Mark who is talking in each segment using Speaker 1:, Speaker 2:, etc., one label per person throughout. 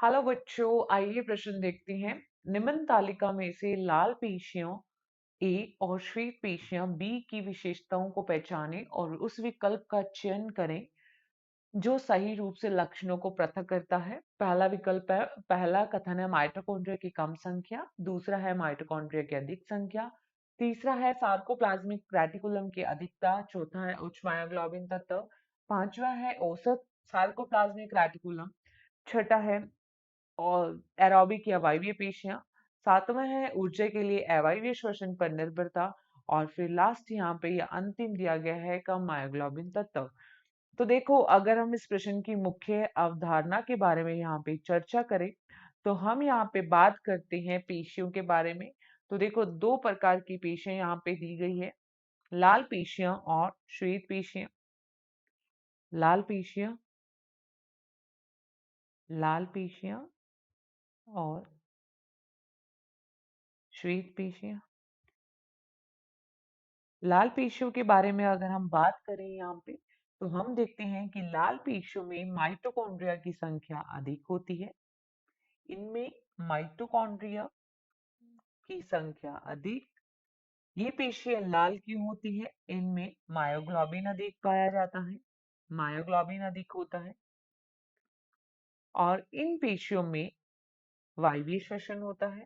Speaker 1: Hello बच्चों, आइए प्रश्न देखते हैं। निम्न तालिका में से लाल पेशियों ए और श्वेत पेशियां बी की विशेषताओं को पहचानें और उस विकल्प का चयन करें जो सही रूप से लक्षणों को पृथक करता है। पहला विकल्प है, पहला कथन है माइटोकॉन्ड्रिया की कम संख्या, दूसरा है माइटोकॉन्ड्रिया की अधिक संख्या, तीसरा है सार्कोप्लाज्मिक रेटिकुलम की अधिकता, चौथा है उच्च मायोग्लोबिन तत्व, पांचवा है औसत सार्कोप्लाज्मिक रेटिकुलम, छठा है और एरोबिक या वायवीय पेशियां, सातवां है ऊर्जा के लिए अवायवीय श्वसन पर निर्भरता, और फिर लास्ट यहाँ पे या अंतिम दिया गया है कम मायोग्लोबिन तत्व। तो देखो, अगर हम इस प्रश्न की मुख्य अवधारणा के बारे में यहाँ पे चर्चा करें तो हम यहाँ पे बात करते हैं पेशियों के बारे में। तो देखो, दो प्रकार की पेशियां यहाँ पे दी गई है, लाल पेशियां और श्वेत पेशियां। लाल पेशियां, लाल पेशियां और श्वेत पेशियां। लाल पेशियों के बारे में अगर हम बात करें यहाँ पे, तो हम देखते हैं कि लाल पेशियों में माइटोकॉन्ड्रिया की संख्या अधिक होती है। इनमें माइटोकॉन्ड्रिया की संख्या अधिक, ये पेशियां लाल क्यों होती है? इनमें मायोग्लोबिन अधिक पाया जाता है, मायोग्लोबिन अधिक होता है, और इन पेशियों में वायवीय श्वसन होता है,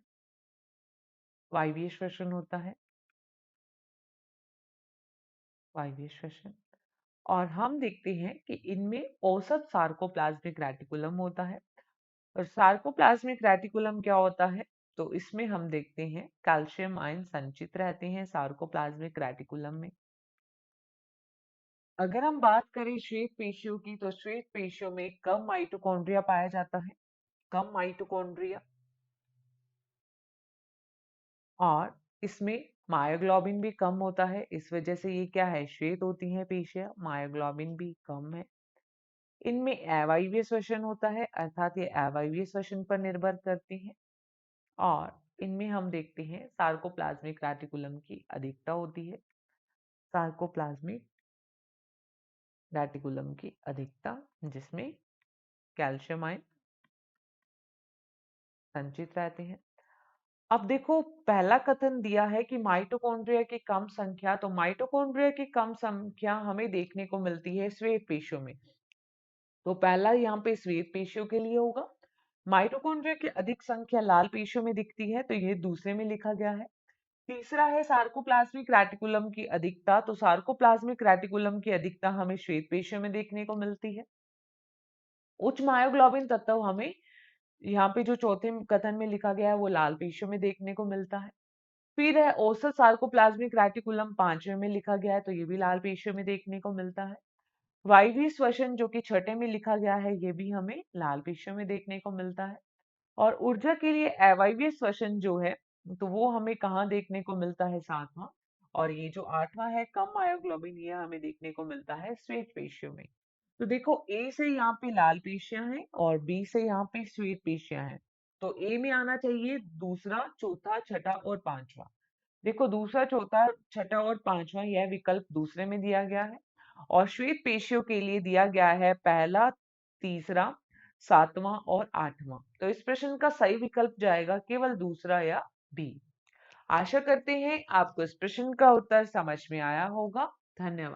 Speaker 1: वायवीय श्वसन होता है, वायवीय श्वसन। और हम देखते हैं कि इनमें औसत सार्कोप्लाज्मिक रेटिकुलम होता है। और सार्कोप्लाज्मिक रेटिकुलम क्या होता है? तो इसमें हम देखते हैं कैल्शियम आयन संचित रहते हैं सार्कोप्लाज्मिक रेटिकुलम में। अगर हम बात करें श्वेत पेशियों की, तो श्वेत पेशियों में कम माइटोकॉन्ड्रिया पाया जाता है, कम माइटोकॉन्ड्रिया, और इसमें मायोग्लोबिन भी कम होता है। इस वजह से ये क्या है, श्वेत होती हैं पेशियां, मायोग्लोबिन भी कम है। इनमें अवायवीय श्वसन होता है, अर्थात ये अवायवीय श्वसन पर निर्भर करती हैं। और इनमें हम देखते हैं सार्कोप्लाज्मिक रेटिकुलम की अधिकता होती है, सार्कोप्लाज्मिक रेटिकुलम की अधिकता, जिसमें कैल्शियम आयन संचित रहते हैं। अब देखो, पहला कथन दिया है कि माइटोकॉन्ड्रिया की कम संख्या, तो माइटोकॉन्ड्रिया की कम संख्या हमें देखने को मिलती है श्वेत पेशियों में। तो पहला यहाँ पे श्वेत पेशियों के लिए होगा। माइटोकॉन्ड्रिया की अधिक संख्या लाल पेशियों में दिखती है, तो ये दूसरे में लिखा गया है। तीसरा है सार्कोप्लाज्मिक रेटिकुलम की अधिकता, तो सार्कोप्लाज्मिक रेटिकुलम की अधिकता हमें श्वेत पेशियों में देखने को मिलती है। उच्च मायोग्लोबिन तत्व हमें यहाँ पे जो चौथे कथन में लिखा गया है वो लाल पेशियों में देखने को मिलता है। फिर है औसत सार्कोप्लाज्मिक रेटिकुलम, पांचवें में लिखा गया है, तो ये भी लाल पेशियों में देखने को मिलता है। वायवीय श्वसन जो कि छठे में लिखा गया है, ये भी हमें लाल पेशियों में देखने को मिलता है। और ऊर्जा के लिए अवायवीय श्वसन जो है, तो वो हमें कहाँ देखने को मिलता है, सातवां। और ये जो आठवां है कम मायोग्लोबिन, ये हमें देखने को मिलता है श्वेत पेशियों में। तो देखो, ए से यहाँ पे लाल पेशियां हैं और बी से यहाँ पे श्वेत पेशियां हैं। तो ए में आना चाहिए दूसरा, चौथा, छठा और पांचवा। देखो, दूसरा, चौथा, छठा और पांचवा यह विकल्प दूसरे में दिया गया है, और श्वेत पेशियों के लिए दिया गया है पहला, तीसरा, सातवां और आठवां। तो इस प्रश्न का सही विकल्प जाएगा केवल दूसरा या बी। आशा करते हैं आपको इस प्रश्न का उत्तर समझ में आया होगा। धन्यवाद।